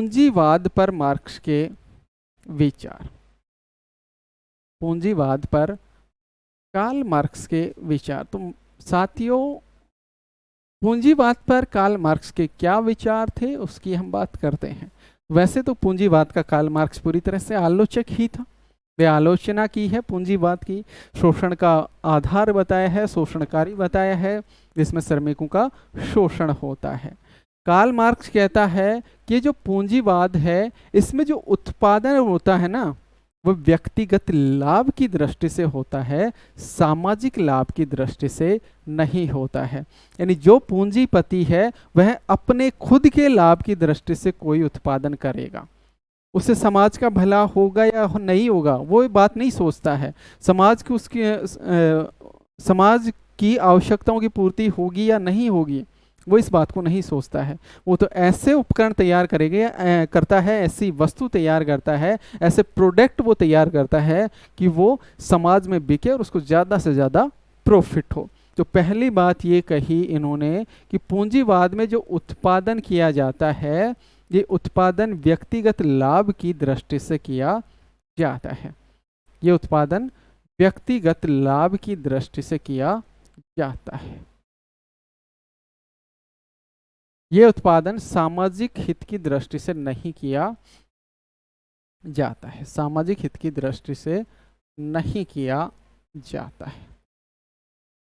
पूंजीवाद पर मार्क्स के विचार। पूंजीवाद पर कार्ल मार्क्स के विचार। तो साथियों, पूंजीवाद पर कार्ल मार्क्स के क्या विचार थे उसकी हम बात करते हैं। वैसे तो पूंजीवाद का कार्ल मार्क्स पूरी तरह से आलोचक ही था। वे आलोचना की है पूंजीवाद की, शोषण का आधार बताया है, शोषणकारी बताया है, जिसमें श्रमिकों का शोषण होता है। कार्ल मार्क्स कहता है कि जो पूंजीवाद है इसमें जो उत्पादन होता है ना, वो व्यक्तिगत लाभ की दृष्टि से होता है, सामाजिक लाभ की दृष्टि से नहीं होता है। यानी जो पूंजीपति है वह अपने खुद के लाभ की दृष्टि से कोई उत्पादन करेगा, उससे समाज का भला होगा या नहीं होगा वो बात नहीं सोचता है। समाज की समाज की आवश्यकताओं की पूर्ति होगी या नहीं होगी वो इस बात को नहीं सोचता है। वो तो ऐसे उपकरण तैयार करेगा, करता है, ऐसी वस्तु तैयार करता है, ऐसे प्रोडक्ट वो तैयार करता है कि वो समाज में बिके और उसको ज़्यादा से ज़्यादा प्रॉफिट हो। तो पहली बात ये कही इन्होंने कि पूंजीवाद में जो उत्पादन किया जाता है ये उत्पादन व्यक्तिगत लाभ की दृष्टि से किया जाता है। ये उत्पादन व्यक्तिगत लाभ की दृष्टि से किया जाता है। ये उत्पादन सामाजिक हित की दृष्टि से नहीं किया जाता है, सामाजिक हित की दृष्टि से नहीं किया जाता है।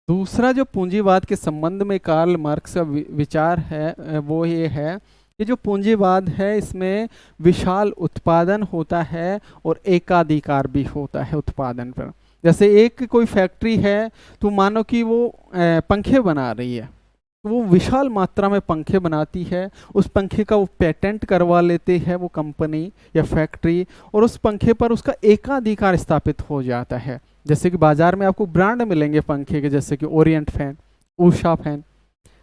दूसरा जो पूंजीवाद के संबंध में कार्ल मार्क्स का विचार है वो ये है कि जो पूंजीवाद है इसमें विशाल उत्पादन होता है और एकाधिकार भी होता है उत्पादन पर। जैसे एक कोई फैक्ट्री है तो मानो कि वो पंखे बना रही है, वो विशाल मात्रा में पंखे बनाती है, उस पंखे का वो पेटेंट करवा लेते हैं वो कंपनी या फैक्ट्री, और उस पंखे पर उसका एकाधिकार स्थापित हो जाता है। जैसे कि बाजार में आपको ब्रांड मिलेंगे पंखे के, जैसे कि ओरिएंट फैन, उषा फैन,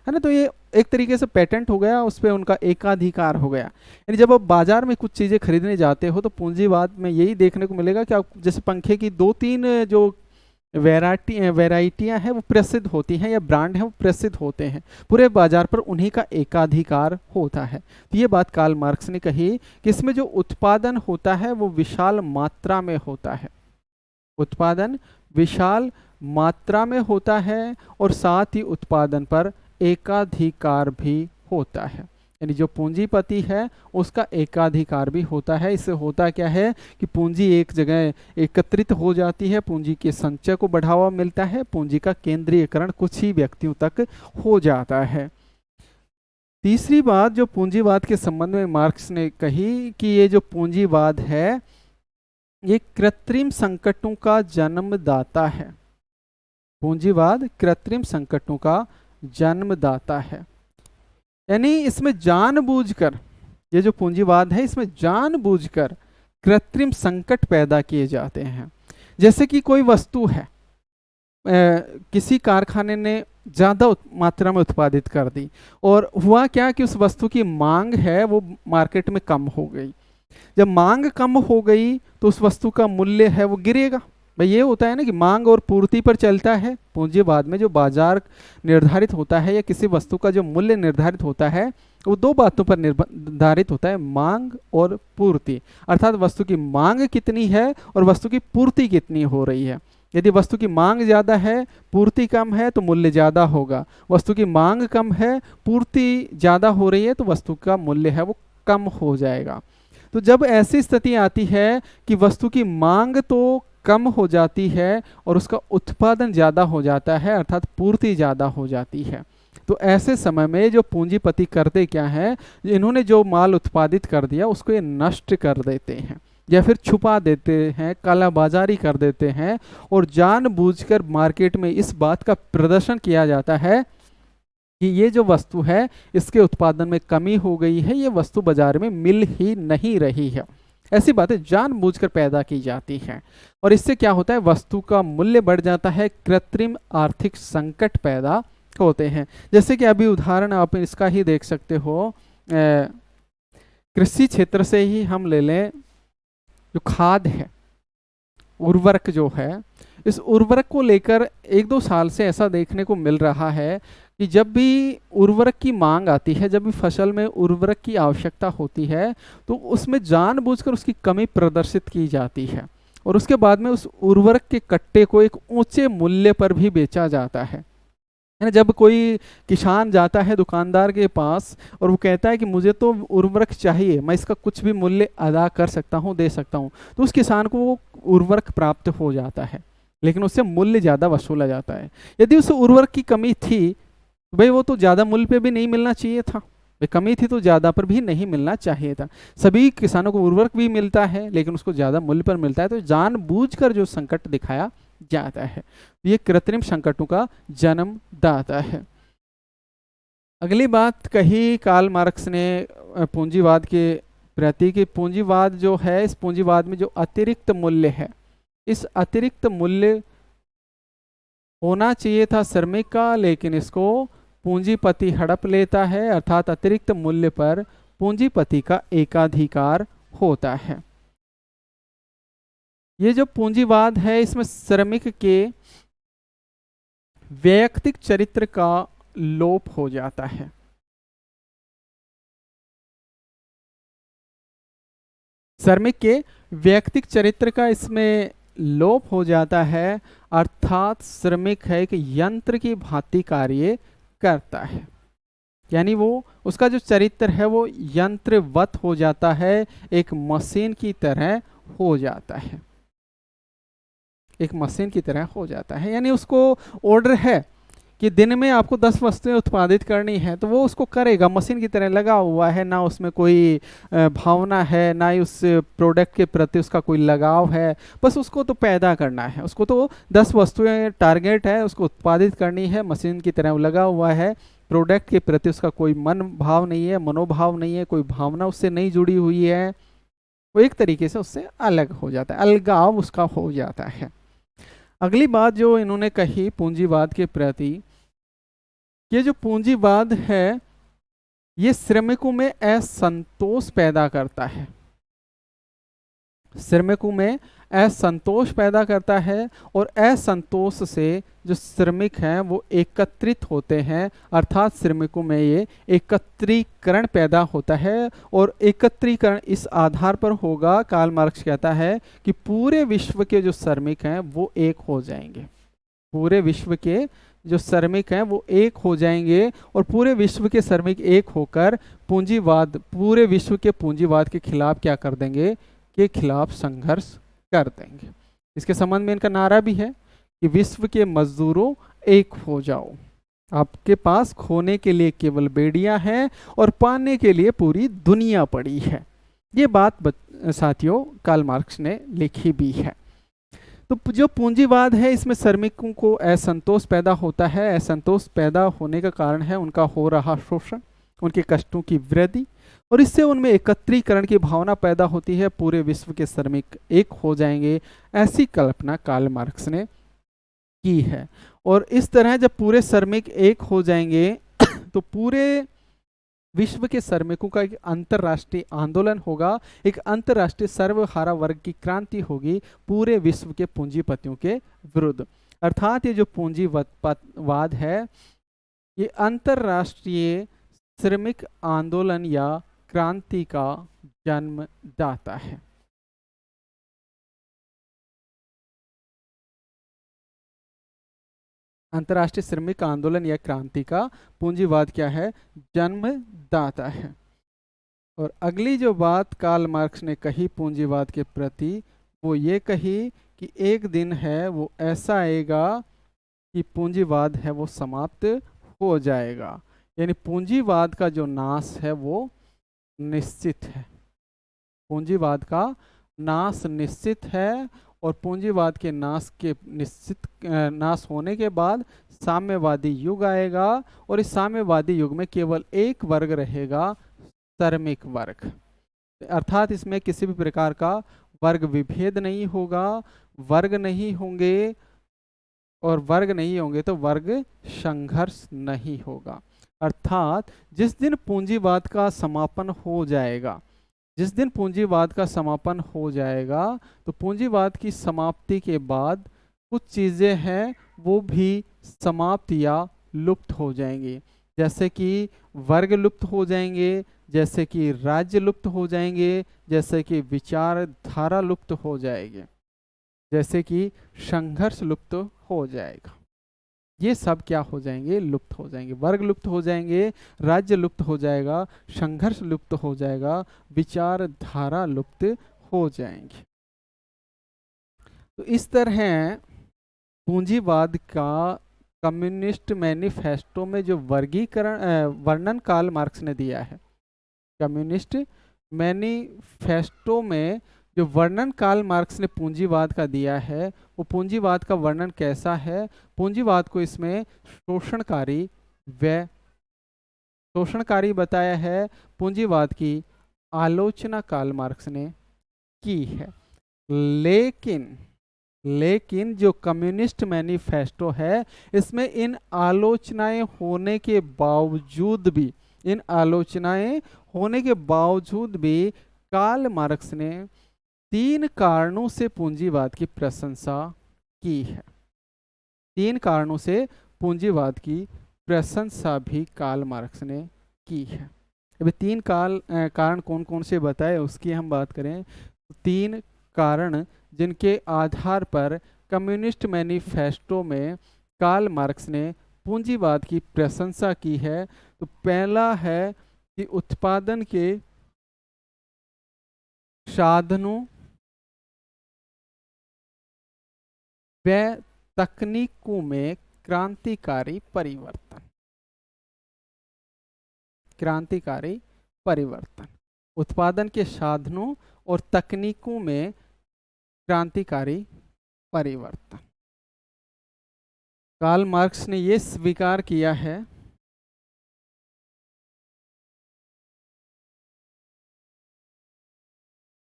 है ना। तो ये एक तरीके से पेटेंट हो गया, उस पर उनका एकाधिकार हो गया। यानी जब आप बाजार में कुछ चीज़ें खरीदने जाते हो तो पूंजीवाद में यही देखने को मिलेगा कि आप जैसे पंखे की 2-3 जो वैरायटियाँ हैं वो प्रसिद्ध होती हैं या ब्रांड हैं वो प्रसिद्ध होते हैं, पूरे बाजार पर उन्हीं का एकाधिकार होता है। तो ये बात कार्ल मार्क्स ने कही कि इसमें जो उत्पादन होता है वो विशाल मात्रा में होता है, उत्पादन विशाल मात्रा में होता है और साथ ही उत्पादन पर एकाधिकार भी होता है। यानी जो पूंजीपति है उसका एकाधिकार भी होता है। इससे होता क्या है कि पूंजी एक जगह एकत्रित हो जाती है, पूंजी के संचय को बढ़ावा मिलता है, पूंजी का केंद्रीयकरण कुछ ही व्यक्तियों तक हो जाता है। तीसरी बात जो पूंजीवाद के संबंध में मार्क्स ने कही कि ये जो पूंजीवाद है ये कृत्रिम संकटों का जन्मदाता है। पूंजीवाद कृत्रिम संकटों का जन्मदाता है, यानी इसमें जानबूझकर, ये जो पूंजीवाद है इसमें जानबूझकर कृत्रिम संकट पैदा किए जाते हैं। जैसे कि कोई वस्तु है, किसी कारखाने ने ज़्यादा मात्रा में उत्पादित कर दी और हुआ क्या कि उस वस्तु की मांग है वो मार्केट में कम हो गई। जब मांग कम हो गई तो उस वस्तु का मूल्य है वो गिरेगा। भाई ये होता है ना कि मांग और पूर्ति पर चलता है पूंजीवाद में। जो बाजार निर्धारित होता है या किसी वस्तु का जो मूल्य निर्धारित होता है वो 2 बातों पर निर्धारित होता है, मांग और पूर्ति। अर्थात वस्तु की मांग कितनी है और वस्तु की पूर्ति कितनी हो रही है। यदि वस्तु की मांग ज़्यादा है, पूर्ति कम है तो मूल्य ज़्यादा होगा। वस्तु की मांग कम है, पूर्ति ज़्यादा हो रही है तो वस्तु का मूल्य है वो कम हो जाएगा। तो जब ऐसी स्थिति आती है कि वस्तु की मांग तो कम हो जाती है और उसका उत्पादन ज़्यादा हो जाता है, अर्थात पूर्ति ज़्यादा हो जाती है, तो ऐसे समय में जो पूंजीपति करते क्या है, इन्होंने जो माल उत्पादित कर दिया उसको ये नष्ट कर देते हैं या फिर छुपा देते हैं, कालाबाजारी कर देते हैं, और जानबूझकर मार्केट में इस बात का प्रदर्शन किया जाता है कि ये जो वस्तु है इसके उत्पादन में कमी हो गई है, ये वस्तु बाजार में मिल ही नहीं रही है। ऐसी बातें जानबूझकर पैदा की जाती हैं और इससे क्या होता है, वस्तु का मूल्य बढ़ जाता है, कृत्रिम आर्थिक संकट पैदा होते हैं। जैसे कि अभी उदाहरण आप इसका ही देख सकते हो, कृषि क्षेत्र से ही हम ले लें, जो खाद है, उर्वरक जो है, इस उर्वरक को लेकर 1-2 साल से ऐसा देखने को मिल रहा है कि जब भी उर्वरक की मांग आती है, जब भी फसल में उर्वरक की आवश्यकता होती है, तो उसमें जानबूझकर उसकी कमी प्रदर्शित की जाती है और उसके बाद में उस उर्वरक के कट्टे को एक ऊंचे मूल्य पर भी बेचा जाता है ना। जब कोई किसान जाता है दुकानदार के पास और वो कहता है कि मुझे तो उर्वरक चाहिए, मैं इसका कुछ भी मूल्य अदा कर सकता हूँ, दे सकता हूँ, तो उस किसान को वो उर्वरक प्राप्त हो जाता है, लेकिन उससे मूल्य ज़्यादा वसूला जाता है। यदि उस उर्वरक की कमी थी, भाई वो तो ज़्यादा मूल्य पे भी नहीं मिलना चाहिए था, भाई कमी थी तो ज़्यादा पर भी नहीं मिलना चाहिए था। सभी किसानों को उर्वरक भी मिलता है लेकिन उसको ज़्यादा मूल्य पर मिलता है, तो जानबूझकर जो संकट दिखाया जाता है, ये कृत्रिम संकटों का जन्म दाता है। अगली बात कही कार्ल मार्क्स ने पूंजीवाद के प्रति कि पूंजीवाद जो है, इस पूंजीवाद में जो अतिरिक्त मूल्य है, इस अतिरिक्त मूल्य होना चाहिए था श्रमिक का, लेकिन इसको पूंजीपति हड़प लेता है, अर्थात अतिरिक्त मूल्य पर पूंजीपति का एकाधिकार होता है। ये जो पूंजीवाद है, इसमें श्रमिक के वैयक्तिक चरित्र का लोप हो जाता है। श्रमिक के वैयक्तिक चरित्र का इसमें लोप हो जाता है, अर्थात श्रमिक है कि यंत्र की भांति कार्य करता है, यानी वो उसका जो चरित्र है वो यंत्रवत हो जाता है, एक मशीन की तरह हो जाता है, एक मशीन की तरह हो जाता है। यानी उसको ऑर्डर है कि दिन में आपको 10 वस्तुएं उत्पादित करनी है, तो वो उसको करेगा, मशीन की तरह लगा हुआ है, ना उसमें कोई भावना है, ना ही उस प्रोडक्ट के प्रति उसका कोई लगाव है, बस उसको तो पैदा करना है, उसको तो 10 वस्तुएं टारगेट है, उसको उत्पादित करनी है, मशीन की तरह लगा हुआ है, प्रोडक्ट के प्रति उसका कोई मन भाव नहीं है, मनोभाव नहीं है, कोई भावना उससे नहीं जुड़ी हुई है, वो एक तरीके से उससे अलग हो जाता है, अलगाव उसका हो जाता है। अगली बात जो इन्होंने कही पूंजीवाद के प्रति, ये जो पूंजीवाद है ये श्रमिकों में असंतोष पैदा करता है, श्रमिकों में असंतोष पैदा करता है, और असंतोष से जो श्रमिक हैं वो एकत्रित होते हैं, अर्थात श्रमिकों में ये एकत्रीकरण पैदा होता है, और एकत्रीकरण इस आधार पर होगा, कार्ल मार्क्स कहता है कि पूरे विश्व के जो श्रमिक हैं वो एक हो जाएंगे, पूरे विश्व के जो श्रमिक हैं वो एक हो जाएंगे, और पूरे विश्व के श्रमिक एक होकर पूंजीवाद, पूरे विश्व के पूंजीवाद के खिलाफ क्या कर देंगे, के खिलाफ संघर्ष कर देंगे। इसके संबंध में इनका नारा भी है कि विश्व के मजदूरों एक हो जाओ, आपके पास खोने के लिए केवल बेड़ियां हैं और पाने के लिए पूरी दुनिया पड़ी है। ये बात साथियों कार्ल मार्क्स ने लिखी भी है। तो जो पूंजीवाद है इसमें श्रमिकों को असंतोष पैदा होता है, असंतोष पैदा होने का कारण है उनका हो रहा शोषण, उनके कष्टों की वृद्धि, और इससे उनमें एकत्रीकरण की भावना पैदा होती है, पूरे विश्व के श्रमिक एक हो जाएंगे, ऐसी कल्पना कार्ल मार्क्स ने की है। और इस तरह जब पूरे श्रमिक एक हो जाएंगे तो पूरे विश्व के श्रमिकों का एक अंतर्राष्ट्रीय आंदोलन होगा, एक अंतर्राष्ट्रीय सर्वहारा वर्ग की क्रांति होगी पूरे विश्व के पूंजीपतियों के विरुद्ध। अर्थात ये जो पूंजीवाद है ये अंतर्राष्ट्रीय श्रमिक आंदोलन या क्रांति का जन्मदाता है। अंतर्राष्ट्रीय श्रमिक आंदोलन या क्रांति का पूंजीवाद क्या है, जन्मदाता है। और अगली जो बात कार्ल मार्क्स ने कही पूंजीवाद के प्रति वो ये कही कि एक दिन है वो ऐसा आएगा कि पूंजीवाद है वो समाप्त हो जाएगा, यानी पूंजीवाद का जो नाश है वो निश्चित है, पूंजीवाद का नाश निश्चित है, और पूंजीवाद के नाश होने के बाद साम्यवादी युग आएगा, और इस साम्यवादी युग में केवल एक वर्ग रहेगा, श्रमिक वर्ग, अर्थात इसमें किसी भी प्रकार का वर्ग विभेद नहीं होगा, वर्ग नहीं होंगे, और वर्ग नहीं होंगे तो वर्ग संघर्ष नहीं होगा। अर्थात जिस दिन पूंजीवाद का समापन हो जाएगा, जिस दिन पूंजीवाद का समापन हो जाएगा तो पूंजीवाद की समाप्ति के बाद कुछ चीज़ें हैं वो भी समाप्त या लुप्त हो जाएंगे, जैसे कि वर्ग लुप्त हो जाएंगे, जैसे कि राज्य लुप्त हो जाएंगे, जैसे कि विचारधारा लुप्त हो जाएगी, जैसे कि संघर्ष लुप्त हो जाएगा। ये सब क्या हो जाएंगे? लुप्त हो जाएंगे। वर्ग लुप्त हो जाएंगे, राज्य लुप्त हो जाएगा, संघर्ष लुप्त हो जाएगा, विचारधारा लुप्त हो जाएंगी। तो इस तरह पूंजीवाद का कम्युनिस्ट मैनिफेस्टो में जो वर्गीकरण वर्णन कार्ल मार्क्स ने दिया है, कम्युनिस्ट मैनिफेस्टो में जो वर्णन कार्ल मार्क्स ने पूंजीवाद का दिया है, वो पूंजीवाद का वर्णन कैसा है? पूंजीवाद को इसमें शोषणकारी व शोषणकारी बताया है। पूंजीवाद की आलोचना कार्ल मार्क्स ने की है। लेकिन जो कम्युनिस्ट मैनिफेस्टो है, इसमें इन आलोचनाएं होने के बावजूद भी कार्ल मार्क्स ने 3 कारणों से पूंजीवाद की प्रशंसा की है। 3 कारणों से पूंजीवाद की प्रशंसा भी कार्ल मार्क्स ने की है। अभी 3 कारण कौन कौन से बताए उसकी हम बात करें। 3 कारण जिनके आधार पर कम्युनिस्ट मैनिफेस्टो में कार्ल मार्क्स ने पूंजीवाद की प्रशंसा की है। तो पहला है कि उत्पादन के साधनों व तकनीकों में क्रांतिकारी परिवर्तन। उत्पादन के साधनों और तकनीकों में क्रांतिकारी परिवर्तन। कार्ल मार्क्स ने यह स्वीकार किया है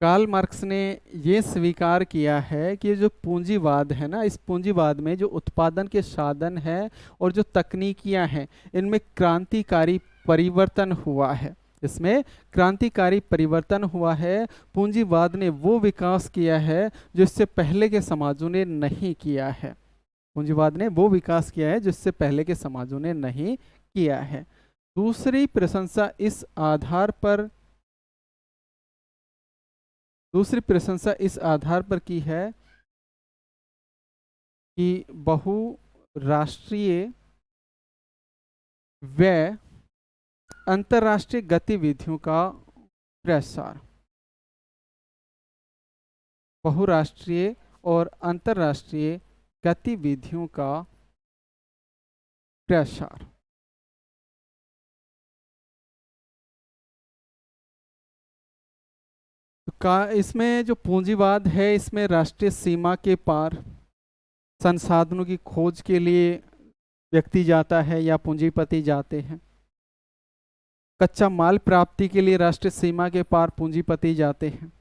कार्ल मार्क्स ने ये स्वीकार किया है कि जो पूंजीवाद है ना, इस पूंजीवाद में जो उत्पादन के साधन है और जो तकनीकियां हैं, इनमें क्रांतिकारी परिवर्तन हुआ है। इसमें क्रांतिकारी परिवर्तन हुआ है। पूंजीवाद ने वो विकास किया है जो इससे पहले के समाजों ने नहीं किया है। पूंजीवाद ने वो विकास किया है जिससे पहले के समाजों ने नहीं किया है। दूसरी प्रशंसा इस आधार पर की है कि बहुराष्ट्रीय व अंतर्राष्ट्रीय गतिविधियों का प्रसार, बहुराष्ट्रीय और अंतर्राष्ट्रीय गतिविधियों का प्रसार। इसमें जो पूंजीवाद है, इसमें राष्ट्रीय सीमा के पार संसाधनों की खोज के लिए व्यक्ति जाता है या पूंजीपति जाते हैं। कच्चा माल प्राप्ति के लिए राष्ट्रीय सीमा के पार पूंजीपति जाते हैं।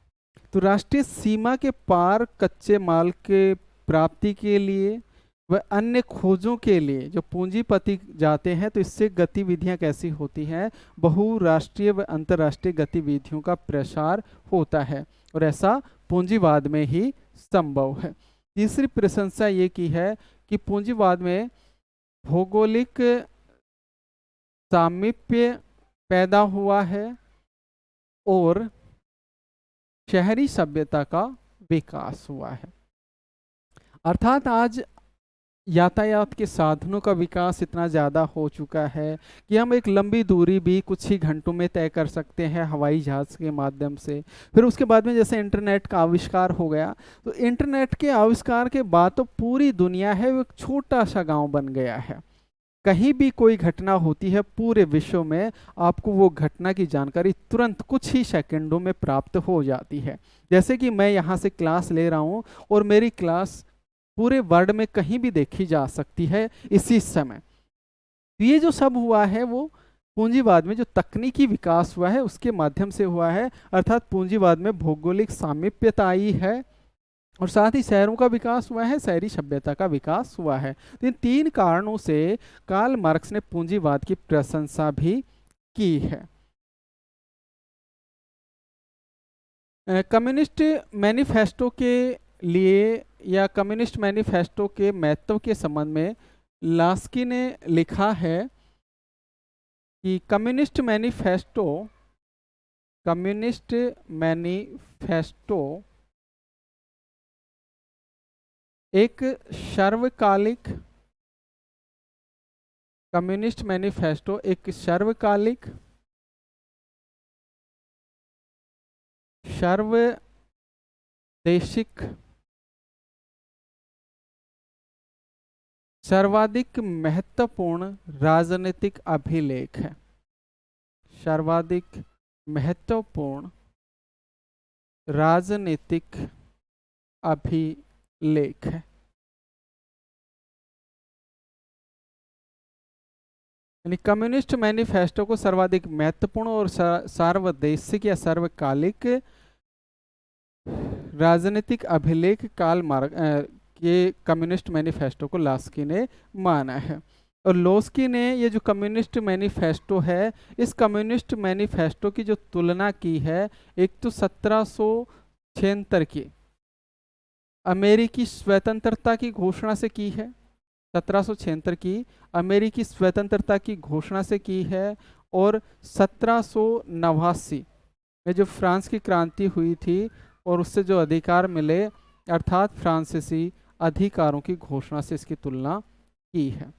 तो राष्ट्रीय सीमा के पार कच्चे माल के प्राप्ति के लिए व अन्य खोजों के लिए जो पूंजीपति जाते हैं, तो इससे गतिविधियां कैसी होती हैं? बहुराष्ट्रीय व अंतर्राष्ट्रीय गतिविधियों का प्रसार होता है, और ऐसा पूंजीवाद में ही संभव है। तीसरी प्रशंसा ये की है कि पूंजीवाद में भौगोलिक सामीप्य पैदा हुआ है और शहरी सभ्यता का विकास हुआ है। अर्थात आज यातायात के साधनों का विकास इतना ज़्यादा हो चुका है कि हम एक लंबी दूरी भी कुछ ही घंटों में तय कर सकते हैं हवाई जहाज़ के माध्यम से। फिर उसके बाद में जैसे इंटरनेट का आविष्कार हो गया, तो इंटरनेट के आविष्कार के बाद तो पूरी दुनिया है वो एक छोटा सा गांव बन गया है। कहीं भी कोई घटना होती है पूरे विश्व में, आपको वो घटना की जानकारी तुरंत कुछ ही सेकंडों में प्राप्त हो जाती है। जैसे कि मैं यहाँ से क्लास ले रहा हूँ और मेरी क्लास पूरे वर्ल्ड में कहीं भी देखी जा सकती है इसी समय। तो ये जो सब हुआ है वो पूंजीवाद में जो तकनीकी विकास हुआ है उसके माध्यम से हुआ है। अर्थात पूंजीवाद में भौगोलिक सामीप्यता आई है और साथ ही शहरों का विकास हुआ है, शहरी सभ्यता का विकास हुआ है। तो इन 3 कारणों से कार्ल मार्क्स ने पूंजीवाद की प्रशंसा भी की है। कम्युनिस्ट मैनिफेस्टो के लिए या कम्युनिस्ट मैनिफेस्टो के महत्व के संबंध में लास्की ने लिखा है कि कम्युनिस्ट मैनिफेस्टो एक सर्वकालिक कम्युनिस्ट मैनिफेस्टो एक सर्वकालिक सर्वदेशिक सर्वाधिक महत्वपूर्ण राजनीतिक अभिलेख है। सर्वाधिक महत्वपूर्ण राजनीतिक अभिलेख है। यानी कम्युनिस्ट मैनिफेस्टो को सर्वाधिक महत्वपूर्ण और सार्वदेशिक या सर्वकालिक राजनीतिक अभिलेख कार्ल मार्क्स के कम्युनिस्ट मैनिफेस्टो को लास्की ने माना है। और लोस्की ने ये जो कम्युनिस्ट मैनिफेस्टो है, इस कम्युनिस्ट मैनिफेस्टो की जो तुलना की है, एक तो 1776 की अमेरिकी स्वतंत्रता की घोषणा से की है, 1776 की अमेरिकी स्वतंत्रता की घोषणा से की है, और 1789 में जो फ्रांस की क्रांति हुई थी और उससे जो अधिकार मिले अर्थात फ्रांसीसी अधिकारों की घोषणा से इसकी तुलना की है।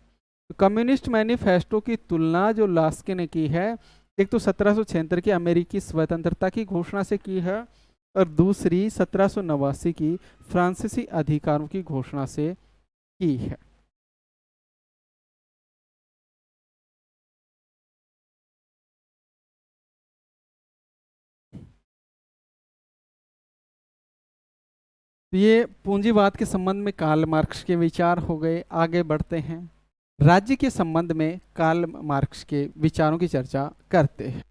तो कम्युनिस्ट मैनिफेस्टो की तुलना जो लास्की ने की है, एक तो 1776 की अमेरिकी स्वतंत्रता की घोषणा से की है और दूसरी 1789 की फ्रांसीसी अधिकारों की घोषणा से की है। ये पूंजीवाद के संबंध में कार्ल मार्क्स के विचार हो गए। आगे बढ़ते हैं, राज्य के संबंध में कार्ल मार्क्स के विचारों की चर्चा करते हैं।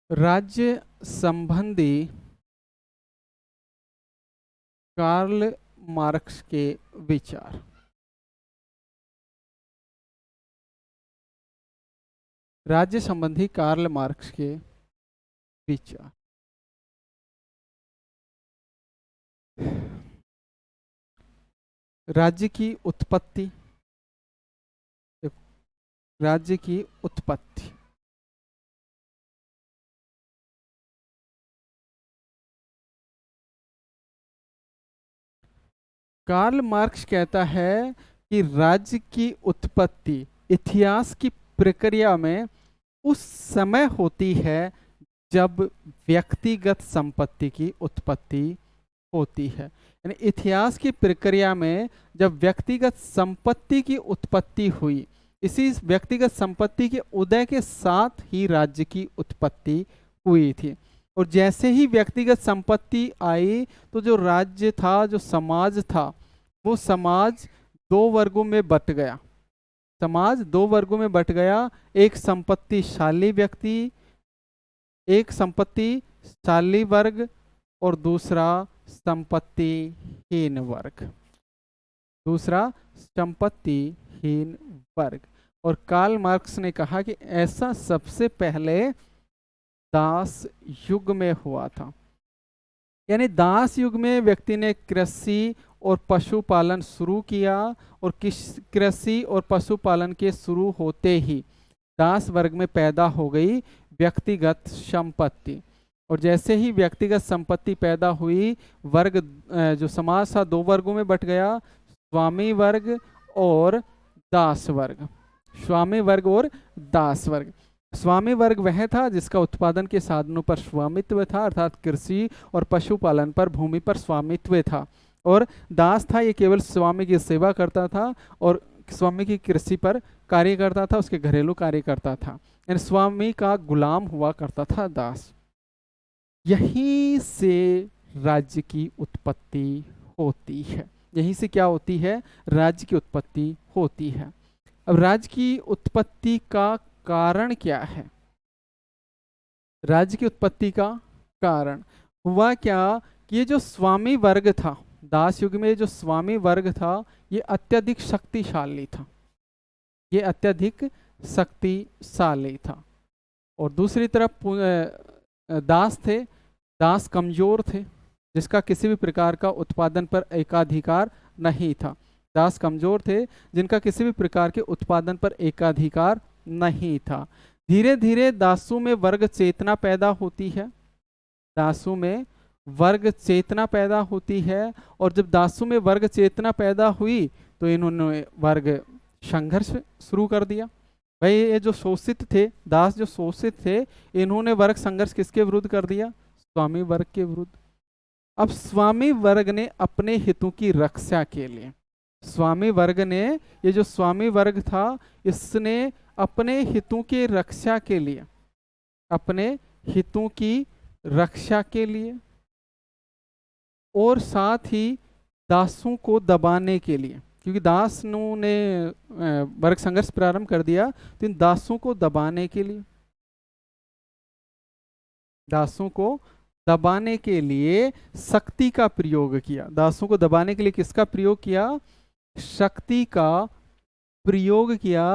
राज्य संबंधी कार्ल मार्क्स के विचार। राज्य संबंधी कार्ल मार्क्स के विचार। राज्य की उत्पत्ति। राज्य की उत्पत्ति। कार्ल मार्क्स कहता है कि राज्य की उत्पत्ति इतिहास की प्रक्रिया में उस समय होती है जब व्यक्तिगत संपत्ति की उत्पत्ति होती है। यानी इतिहास की प्रक्रिया में जब व्यक्तिगत संपत्ति की उत्पत्ति हुई, इसी व्यक्तिगत संपत्ति के उदय के साथ ही राज्य की उत्पत्ति हुई थी। और जैसे ही व्यक्तिगत संपत्ति आई तो जो राज्य था, जो समाज था, वो समाज दो वर्गों में बट गया। समाज दो वर्गों में बट गया। एक संपत्तिशाली व्यक्ति, एक संपत्तिशाली वर्ग और दूसरा संपत्तिहीन वर्ग। दूसरा संपत्तिहीन वर्ग। और कार्ल मार्क्स ने कहा कि ऐसा सबसे पहले दास युग में हुआ था। यानी दास युग में व्यक्ति ने कृषि और पशुपालन शुरू किया और कृषि और पशुपालन के शुरू होते ही दास वर्ग में पैदा हो गई व्यक्तिगत संपत्ति। और जैसे ही व्यक्तिगत संपत्ति पैदा हुई, वर्ग जो समाज था दो वर्गों में बट गया, स्वामी वर्ग और दास वर्ग। स्वामी वर्ग और दास वर्ग। स्वामी वर्ग वह था जिसका उत्पादन के साधनों पर स्वामित्व था, अर्थात कृषि और पशुपालन पर भूमि पर स्वामित्व था। और दास था, ये केवल स्वामी की सेवा करता था और स्वामी की कृषि पर कार्य करता था, उसके घरेलू कार्य करता था। यानी स्वामी का गुलाम हुआ करता था दास। यहीं से राज्य की उत्पत्ति होती है। यहीं से क्या होती है? राज्य की उत्पत्ति होती है। अब राज्य की उत्पत्ति का कारण क्या है? राज्य की उत्पत्ति का कारण हुआ क्या कि ये जो स्वामी वर्ग था, दास युग में जो स्वामी वर्ग था, ये अत्यधिक शक्तिशाली था। ये अत्यधिक शक्तिशाली था और दूसरी तरफ दास थे, दास कमजोर थे, जिसका किसी भी प्रकार का उत्पादन पर एकाधिकार नहीं था। दास कमजोर थे जिनका किसी भी प्रकार के उत्पादन पर एकाधिकार नहीं था। धीरे धीरे दासों में वर्ग चेतना पैदा होती है, दासों में वर्ग चेतना पैदा होती है। और जब दासों में वर्ग चेतना पैदा हुई तो इन्होंने वर्ग संघर्ष शुरू कर दिया। भाई ये जो शोषित थे, दास जो शोषित थे, इन्होंने वर्ग संघर्ष किसके विरुद्ध कर दिया? स्वामी वर्ग के विरुद्ध। अब स्वामी वर्ग ने अपने हितों की रक्षा के लिए, स्वामी वर्ग ने, ये जो स्वामी वर्ग था, इसने अपने हितों की रक्षा के लिए, अपने हितों की रक्षा के लिए और साथ ही दासों को दबाने के लिए, क्योंकि दासों ने वर्ग संघर्ष प्रारंभ कर दिया, तो इन दासों को दबाने के लिए, दासों को दबाने के लिए शक्ति का प्रयोग किया। दासों को दबाने के लिए किसका प्रयोग किया? शक्ति का प्रयोग किया।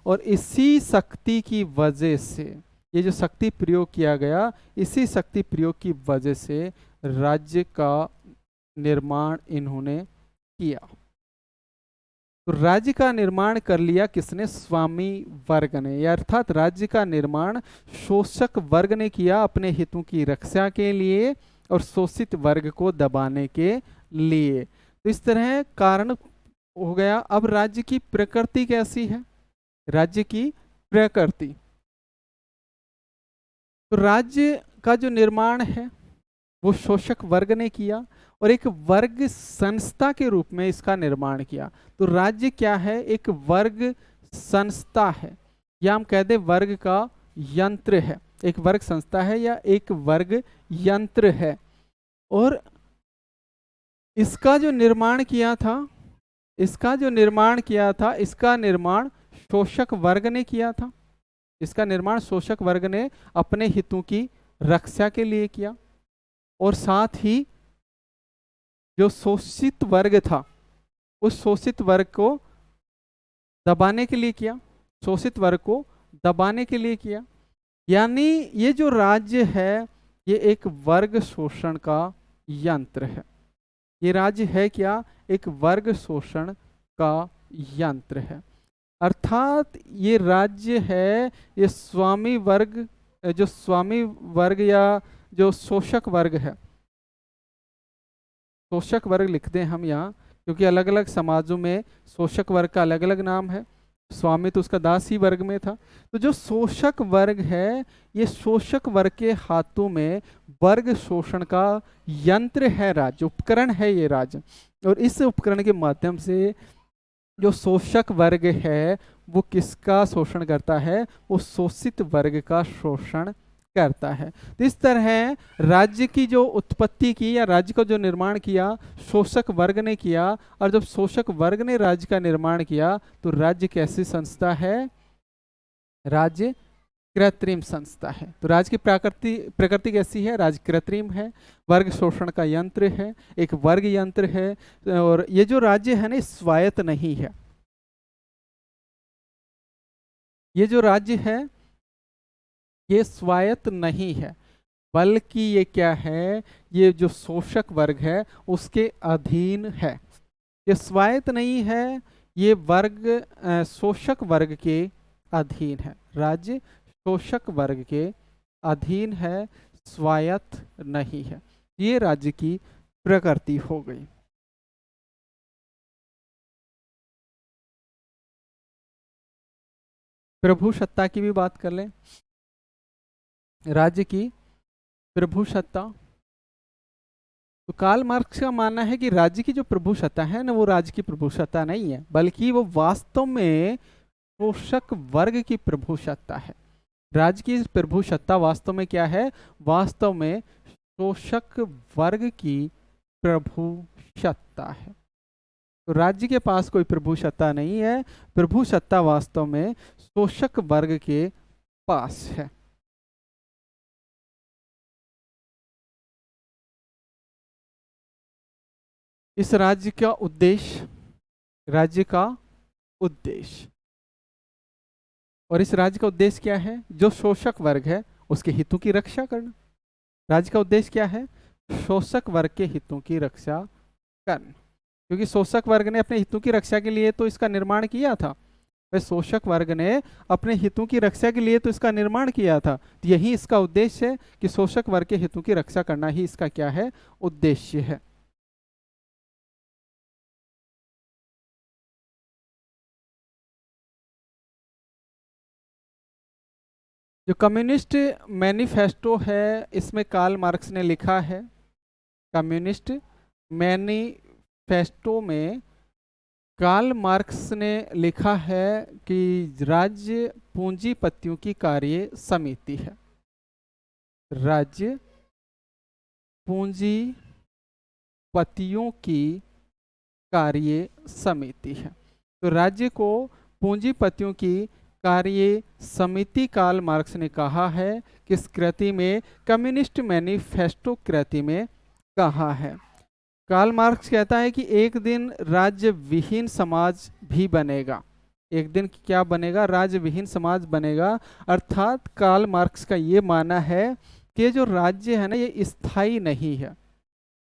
और इसी शक्ति की वजह से, ये जो शक्ति प्रयोग किया गया, इसी शक्ति प्रयोग की वजह से राज्य का निर्माण इन्होंने किया। तो राज्य का निर्माण कर लिया किसने? स्वामी वर्ग ने। अर्थात राज्य का निर्माण शोषक वर्ग ने किया अपने हितों की रक्षा के लिए और शोषित वर्ग को दबाने के लिए। तो इस तरह कारण हो गया। अब राज्य की प्रकृति कैसी है? राज्य की प्रकृति, तो राज्य का जो निर्माण है वो शोषक वर्ग ने किया और एक वर्ग संस्था के रूप में इसका निर्माण किया। तो राज्य क्या है? एक वर्ग संस्था है, या हम कहते वर्ग का यंत्र है। एक वर्ग संस्था है या एक वर्ग यंत्र है। और इसका जो निर्माण किया था, इसका निर्माण शोषक वर्ग ने किया था। इसका निर्माण शोषक वर्ग ने अपने हितों की रक्षा के लिए किया और साथ ही जो शोषित वर्ग था उस शोषित वर्ग को दबाने के लिए किया, शोषित वर्ग को दबाने के लिए किया। यानी ये जो राज्य है ये एक वर्ग शोषण का यंत्र है। ये राज्य है क्या? एक वर्ग शोषण का यंत्र है। अर्थात ये राज्य है, ये स्वामी वर्ग, जो स्वामी वर्ग या जो शोषक वर्ग है, शोषक वर्ग लिखते हैं हम यहाँ क्योंकि अलग अलग समाजों में शोषक वर्ग का अलग अलग नाम है। स्वामी तो उसका दास ही वर्ग में था। तो जो शोषक वर्ग है, ये शोषक वर्ग के हाथों में वर्ग शोषण का यंत्र है, राज्य उपकरण है ये राज्य। और इस उपकरण के माध्यम से जो शोषक वर्ग है वो किसका शोषण करता है? वो शोषित वर्ग का शोषण करता है। तो इस तरह राज्य की जो उत्पत्ति की या राज्य का जो निर्माण किया शोषक वर्ग ने किया। और जब शोषक वर्ग ने राज्य का निर्माण किया तो राज्य कैसी संस्था है? राज्य कृत्रिम संस्था है। तो राज्य की प्रकृति कैसी है? राज्य कृत्रिम है, वर्ग शोषण का यंत्र है, एक वर्ग यंत्र है। और ये जो राज्य है ना स्वायत्त नहीं है। ये जो राज्य है ये स्वायत्त नहीं है, बल्कि ये क्या है? ये जो शोषक वर्ग है उसके अधीन है। ये स्वायत्त नहीं है, ये वर्ग शोषक वर्ग के अधीन है। राज्य शोषक वर्ग के अधीन है, स्वायत्त नहीं है। ये राज्य की प्रकृति हो गई। प्रभु सत्ता की भी बात कर लें। राज्य की प्रभु सत्ता, तो कार्ल मार्क्स का मानना है कि राज्य की जो प्रभु सत्ता है ना वो राज्य की प्रभु सत्ता नहीं है, बल्कि वो वास्तव में शोषक वर्ग की प्रभु सत्ता है। राज्य की प्रभु सत्ता वास्तव में क्या है? वास्तव में शोषक वर्ग की प्रभु सत्ता है। तो राज्य के पास कोई प्रभु सत्ता नहीं है, प्रभु सत्ता वास्तव में शोषक वर्ग के पास है। इस राज्य का उद्देश्य, राज्य का उद्देश्य, और इस राज्य का उद्देश्य क्या है? जो शोषक वर्ग है उसके हितों की रक्षा करना। राज्य का उद्देश्य क्या है? शोषक वर्ग के हितों की रक्षा करना, क्योंकि शोषक वर्ग ने अपने हितों की रक्षा के लिए तो इसका निर्माण किया था। वह शोषक वर्ग ने अपने हितों की रक्षा के लिए तो इसका निर्माण किया था, तो यही इसका उद्देश्य है कि शोषक वर्ग के हितों की रक्षा करना ही इसका क्या है? उद्देश्य है। जो कम्युनिस्ट मैनिफेस्टो है, इसमें कार्ल मार्क्स ने लिखा है, कम्युनिस्ट मैनिफेस्टो में कार्ल मार्क्स ने लिखा है कि राज्य पूंजीपतियों की कार्य समिति है। राज्य पूंजीपतियों की कार्य समिति है। तो राज्य को पूंजीपतियों की कार्य समिति कार्ल मार्क्स ने कहा है, किस कृति में? कम्युनिस्ट मैनिफेस्टो कृति में कहा है। कार्ल मार्क्स कहता है कि एक दिन राज्य विहीन समाज भी बनेगा। एक दिन क्या बनेगा? राज्य विहीन समाज बनेगा। अर्थात कार्ल मार्क्स का ये मानना है कि जो राज्य है ना, ये स्थायी नहीं है।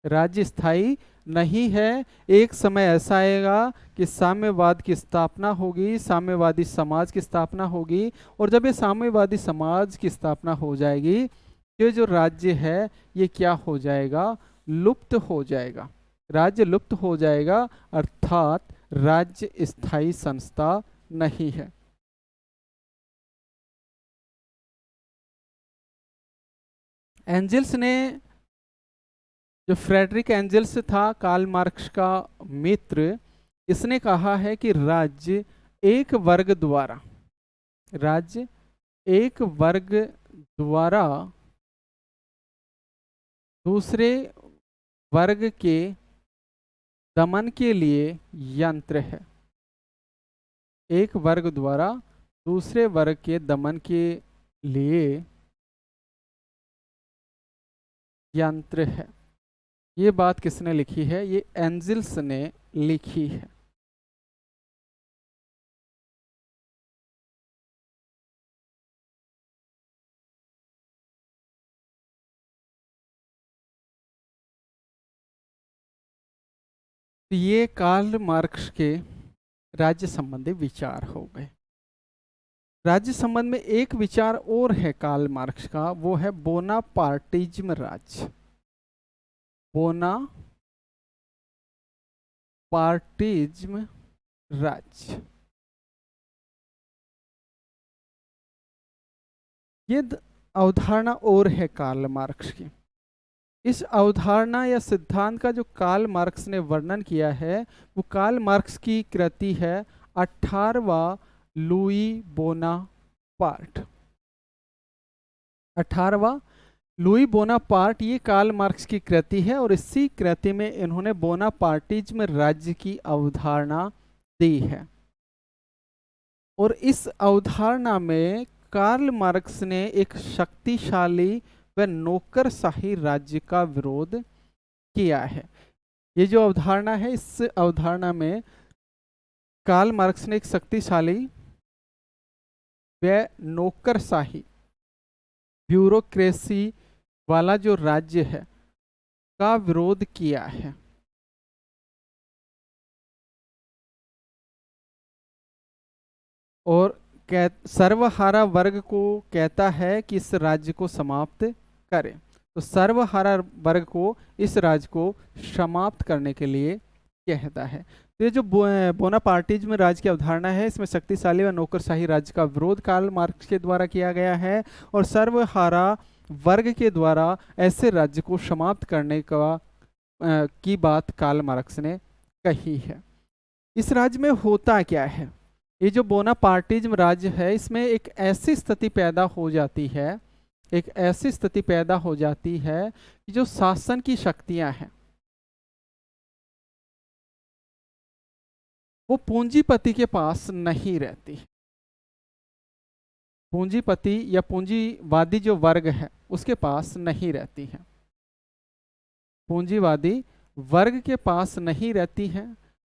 राज्य स्थायी नहीं है। एक समय ऐसा आएगा कि साम्यवाद की स्थापना होगी, साम्यवादी समाज की स्थापना होगी, और जब ये साम्यवादी समाज की स्थापना हो जाएगी, ये जो राज्य है ये क्या हो जाएगा? लुप्त हो जाएगा। राज्य लुप्त हो जाएगा, अर्थात राज्य स्थायी संस्था नहीं है। एंजल्स ने, जो फ्रेडरिक एंजल्स था कार्ल मार्क्स का मित्र, इसने कहा है कि राज्य एक वर्ग द्वारा, राज्य एक वर्ग द्वारा दूसरे वर्ग के दमन के लिए यंत्र है। एक वर्ग द्वारा दूसरे वर्ग के दमन के लिए यंत्र है। ये बात किसने लिखी है? ये एंजल्स ने लिखी है। ये कार्ल मार्क्स के राज्य संबंधी विचार हो गए। राज्य संबंध में एक विचार और है कार्ल मार्क्स का, वो है बोनापार्टिज्म राज्य। बोनापार्टिज्म राज्य, ये अवधारणा और है कार्ल मार्क्स की। इस अवधारणा या सिद्धांत का जो कार्ल मार्क्स ने वर्णन किया है, वो कार्ल मार्क्स की कृति है 18वां लुई बोनापार्ट। 18वां लुई बोनापार्ट ये कार्ल मार्क्स की कृति है, और इसी कृति में इन्होंने बोनापार्टिज्म राज्य की अवधारणा दी है। और इस अवधारणा में कार्ल मार्क्स ने एक शक्तिशाली व नौकरशाही राज्य का विरोध किया है। ये जो अवधारणा है, इस अवधारणा में कार्ल मार्क्स ने एक शक्तिशाली व नौकरशाही, ब्यूरोक्रेसी वाला जो राज्य है का विरोध किया है। और सर्वहारा वर्ग को कहता है कि इस राज्य को समाप्त करें। तो सर्वहारा वर्ग को इस राज्य को समाप्त करने के लिए कहता है। तो ये जो बोनापार्टिज्म राज्य की अवधारणा है, इसमें शक्तिशाली व नौकरशाही राज्य का विरोध कार्ल मार्क्स के द्वारा किया गया है, और सर्वहारा वर्ग के द्वारा ऐसे राज्य को समाप्त करने का की बात कार्ल मार्क्स ने कही है। इस राज्य में होता क्या है? ये जो बोनापार्टिज्म राज्य है, इसमें एक ऐसी स्थिति पैदा हो जाती है, एक ऐसी स्थिति पैदा हो जाती है कि जो शासन की शक्तियां हैं वो पूंजीपति के पास नहीं रहती। पूंजीपति या पूंजीवादी जो वर्ग है उसके पास नहीं रहती है। पूंजीवादी वर्ग के पास नहीं रहती है,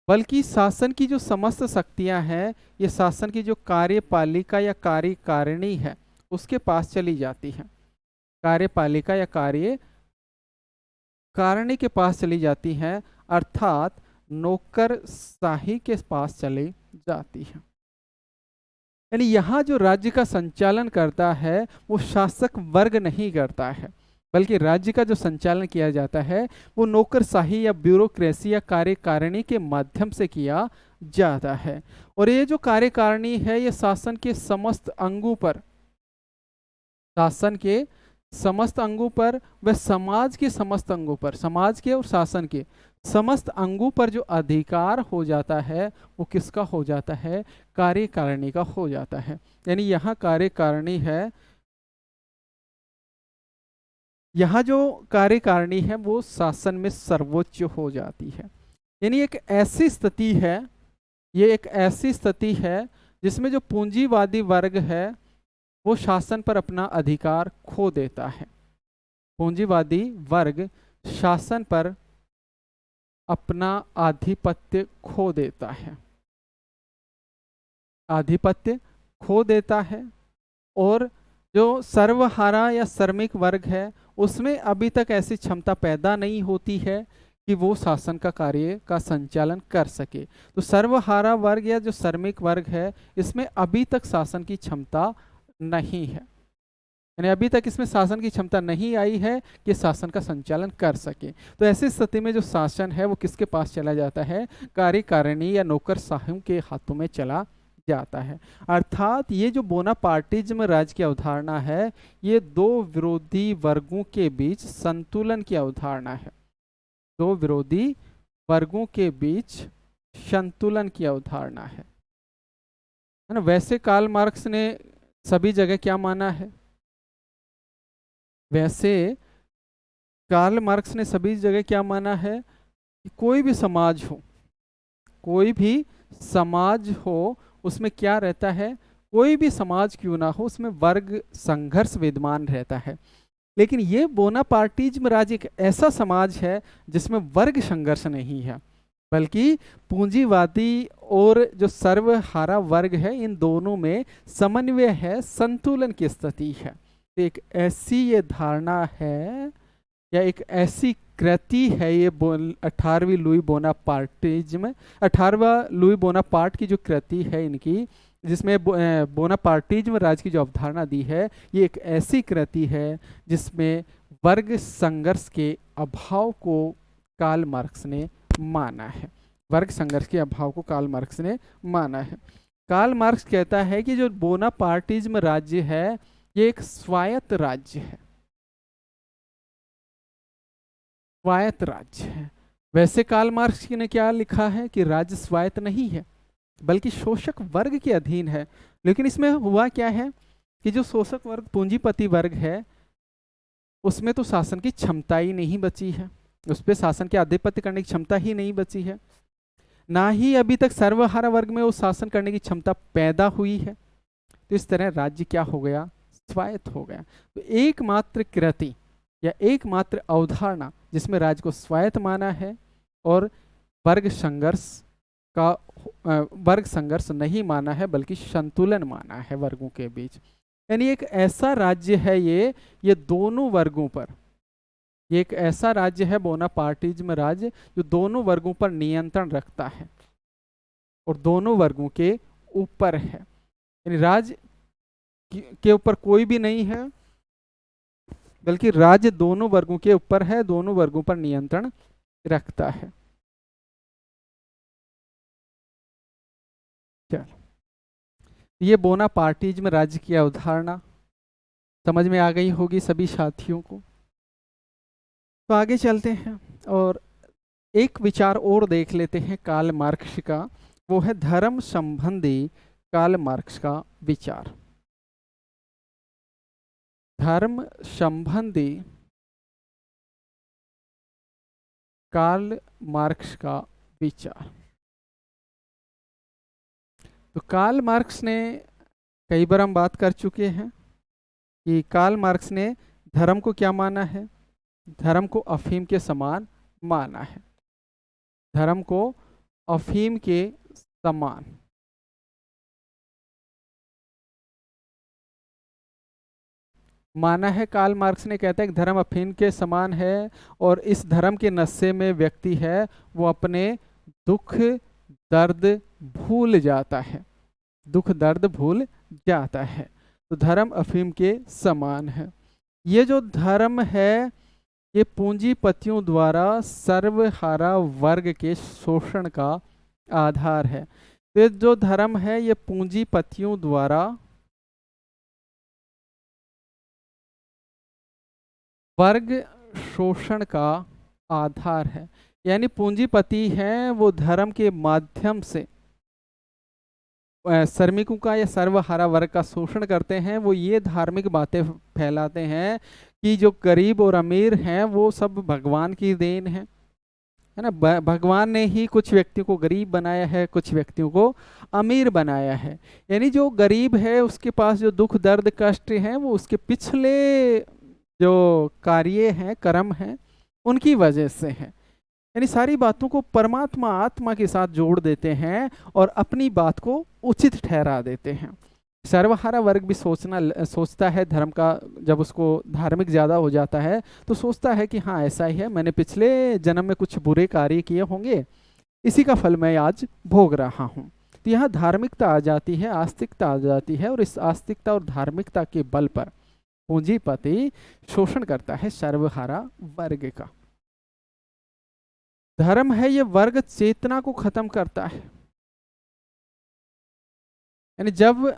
बल्कि शासन की जो समस्त शक्तियां हैं, ये शासन की जो कार्यपालिका या कार्यकारिणी है उसके पास चली जाती हैं। कार्यपालिका या कार्यकारिणी के पास चली जाती हैं, अर्थात नौकरशाही के पास चली जाती है। यानी यहाँ जो राज्य का संचालन करता है वो शासक वर्ग नहीं करता है, बल्कि राज्य का जो संचालन किया जाता है वो नौकरशाही या ब्यूरोक्रेसी या कार्यकारिणी के माध्यम से किया जाता है। और ये जो कार्यकारिणी है ये शासन के समस्त अंगों पर, शासन के समस्त अंगों पर व समाज के समस्त अंगों पर, समाज के और शासन के समस्त अंगों पर जो अधिकार हो जाता है वो किसका हो जाता है? कार्यकारिणी का हो जाता है। यानी यहाँ कार्यकारिणी है, यहाँ जो कार्यकारिणी है वो शासन में सर्वोच्च हो जाती है। यानी एक ऐसी स्थिति है, ये एक ऐसी स्थिति है जिसमें जो पूंजीवादी वर्ग है वो शासन पर अपना अधिकार खो देता है। पूंजीवादी वर्ग शासन पर अपना आधिपत्य खो देता है, आधिपत्य खो देता है। और जो सर्वहारा या श्रमिक वर्ग है उसमें अभी तक ऐसी क्षमता पैदा नहीं होती है कि वो शासन का कार्य का संचालन कर सके। तो सर्वहारा वर्ग या जो श्रमिक वर्ग है इसमें अभी तक शासन की क्षमता नहीं है, यानी अभी तक इसमें शासन की क्षमता नहीं आई है कि शासन का संचालन कर सके। तो ऐसी स्थिति में जो शासन है वो किसके पास चला जाता है? कार्यकारिणी या नौकरशाहियों के हाथों में चला जाता है। अर्थात ये जो बोनापार्टिज्म राज्य की अवधारणा है ये दो विरोधी वर्गों के बीच संतुलन की अवधारणा है, दो विरोधी वर्गों के बीच संतुलन की अवधारणा है ना। वैसे कार्ल मार्क्स ने सभी जगह क्या माना है? वैसे कार्ल मार्क्स ने सभी जगह क्या माना है कि कोई भी समाज हो, कोई भी समाज हो उसमें क्या रहता है, कोई भी समाज क्यों ना हो उसमें वर्ग संघर्ष विद्यमान रहता है। लेकिन ये बोनापार्टिज्म राज्य एक ऐसा समाज है जिसमें वर्ग संघर्ष नहीं है, बल्कि पूंजीवादी और जो सर्वहारा वर्ग है इन दोनों में समन्वय है, संतुलन की स्थिति है। तो एक ऐसी ये धारणा है या एक ऐसी कृति है ये 18वीं लुई बोनापार्टिज्म, 18वां लुई बोनापार्ट की जो कृति है इनकी, जिसमें बोनापार्टिज्म राज्य की जो अवधारणा दी है ये एक ऐसी कृति है जिसमें वर्ग संघर्ष के अभाव को कार्ल मार्क्स ने माना है, वर्ग संघर्ष के अभाव को कार्ल मार्क्स ने माना है। कार्ल मार्क्स कहता है कि जो बोनापार्टिज्म राज्य है ये एक स्वायत्त राज्य है, स्वायत्त राज्य है। वैसे कार्ल मार्क्स ने क्या लिखा है कि राज्य स्वायत्त नहीं है बल्कि शोषक वर्ग के अधीन है। लेकिन इसमें हुआ क्या है कि जो शोषक वर्ग पूंजीपति वर्ग है उसमें तो शासन की क्षमता ही नहीं बची है, उस पर शासन के आधिपत्य करने की क्षमता ही नहीं बची है, ना ही अभी तक सर्वहारा वर्ग में वो शासन करने की क्षमता पैदा हुई है। तो इस तरह राज्य क्या हो गया? स्वायत्त हो गया। तो एकमात्र कृति या एकमात्र अवधारणा जिसमें राज्य को स्वायत्त माना है और वर्ग संघर्ष का वर्ग संघर्ष नहीं माना है बल्कि संतुलन माना है वर्गों के बीच। यानी एक ऐसा राज्य है ये दोनों वर्गों पर, ये एक ऐसा राज्य है बोनापार्टिज्म राज्य जो दोनों वर्गों पर नियंत्रण रखता है और दोनों वर्गों के ऊपर है। यानी राज्य के ऊपर कोई भी नहीं है बल्कि राज्य दोनों वर्गों के ऊपर है, दोनों वर्गों पर नियंत्रण रखता है। चलो ये बोनापार्टिज्म राज्य की अवधारणा समझ में आ गई होगी सभी साथियों को। तो आगे चलते हैं और एक विचार और देख लेते हैं कार्ल मार्क्स का, वो है धर्म संबंधी कार्ल मार्क्स का विचार। धर्म संबंधी कार्ल मार्क्स का विचार। तो कार्ल मार्क्स ने कई बार हम बात कर चुके हैं कि कार्ल मार्क्स ने धर्म को क्या माना है? धर्म को अफीम के समान माना है, धर्म को अफीम के समान। माना है, कार्ल मार्क्स ने कहता है कि धर्म अफीम के समान है और इस धर्म के नशे में व्यक्ति है वो अपने दुख दर्द भूल जाता है, दुख दर्द भूल जाता है। तो धर्म अफीम के समान है। ये जो धर्म है ये पूंजीपतियों द्वारा सर्वहारा वर्ग के शोषण का आधार है। तो ये जो धर्म है ये पूंजीपतियों द्वारा वर्ग शोषण का आधार है। यानी पूंजीपति हैं वो धर्म के माध्यम से श्रमिकों का या सर्वहारा वर्ग का शोषण करते हैं। वो ये धार्मिक बातें फैलाते हैं कि जो गरीब और अमीर हैं वो सब भगवान की देन है ना। भगवान ने ही कुछ व्यक्तियों को गरीब बनाया है, कुछ व्यक्तियों को अमीर बनाया है। यानी जो गरीब है उसके पास जो दुख दर्द कष्ट हैं वो उसके पिछले जो कार्य हैं कर्म हैं उनकी वजह से है। यानी सारी बातों को परमात्मा आत्मा के साथ जोड़ देते हैं और अपनी बात को उचित ठहरा देते हैं। सर्वहारा वर्ग भी सोचता है धर्म का, जब उसको धार्मिक ज़्यादा हो जाता है तो सोचता है कि हाँ ऐसा ही है, मैंने पिछले जन्म में कुछ बुरे कार्य किए होंगे, इसी का फल मैं आज भोग रहा हूँ। तो यहाँ धार्मिकता आ जाती है, आस्तिकता आ जाती है और इस आस्तिकता और धार्मिकता के बल पर पूंजीपति शोषण करता है सर्वहारा वर्ग का। धर्म है ये वर्ग चेतना को खत्म करता है। यानी जब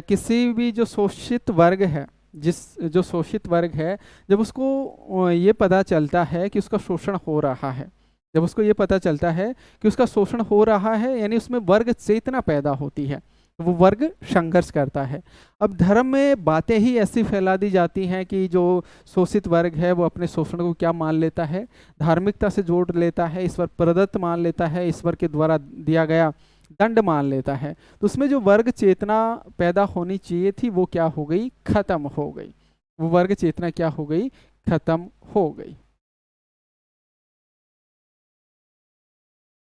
किसी भी जो शोषित वर्ग है, जो शोषित वर्ग है, जब उसको ये पता चलता है कि उसका शोषण हो रहा है, जब उसको ये पता चलता है कि उसका शोषण हो रहा है, यानी उसमें वर्ग चेतना पैदा होती है, वो वर्ग संघर्ष करता है। अब धर्म में बातें ही ऐसी फैला दी जाती हैं कि जो शोषित वर्ग है वो अपने शोषण को क्या मान लेता है, धार्मिकता से जोड़ लेता है, ईश्वर प्रदत्त मान लेता है, ईश्वर के द्वारा दिया गया दंड मान लेता है। तो उसमें जो वर्ग चेतना पैदा होनी चाहिए थी वो क्या हो गई, खत्म हो गई। वो वर्ग चेतना क्या हो गई, खत्म हो गई।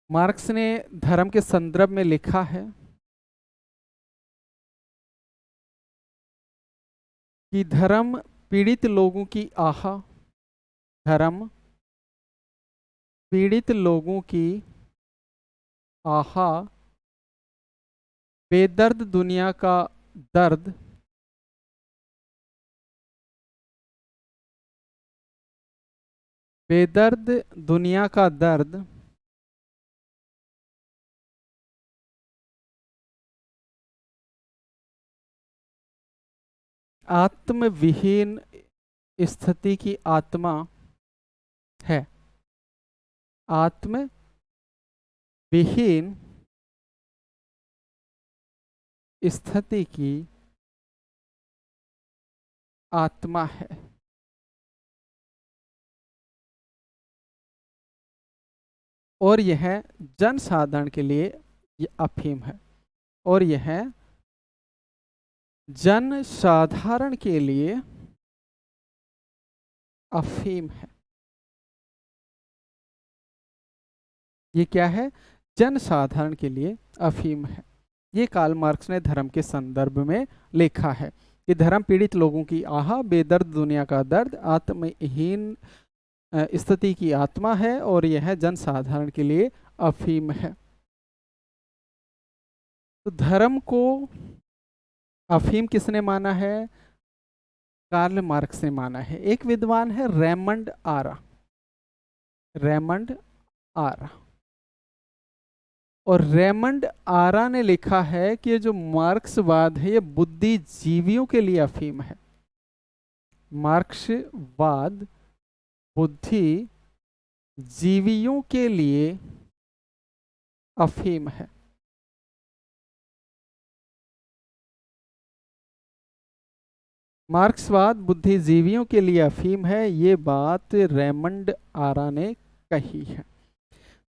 मार्क्स ने धर्म के संदर्भ में लिखा है कि धर्म पीड़ित लोगों की आहा, धर्म पीड़ित लोगों की आहा, बेदर्द दुनिया का दर्द, बेदर्द दुनिया का दर्द, आत्मविहीन स्थिति की आत्मा है। आत्म विहीन स्थिति की आत्मा है। और यह जन साधारण के लिए ये अफीम है, और यह जन साधारण के लिए अफीम है। ये क्या है, जन साधारण के लिए अफीम है। ये कार्ल मार्क्स ने धर्म के संदर्भ में लिखा है कि धर्म पीड़ित लोगों की आहा, बेदर्द दुनिया का दर्द, आत्महीन स्थिति की आत्मा है और यह जन साधारण के लिए अफीम है। तो धर्म को अफीम किसने माना है, कार्ल मार्क्स ने माना है। एक विद्वान है रेमंड आरा, रेमंड आरा, और रेमंड आरा ने लिखा है कि ये जो मार्क्सवाद है ये बुद्धिजीवियों के लिए अफीम है। मार्क्सवाद बुद्धि जीवियों के लिए अफीम है। मार्क्सवाद बुद्धिजीवियों के लिए अफीम है, ये बात रेमंड आरा ने कही है।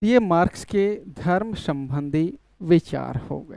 ये मार्क्स के धर्म संबंधी विचार हो गए।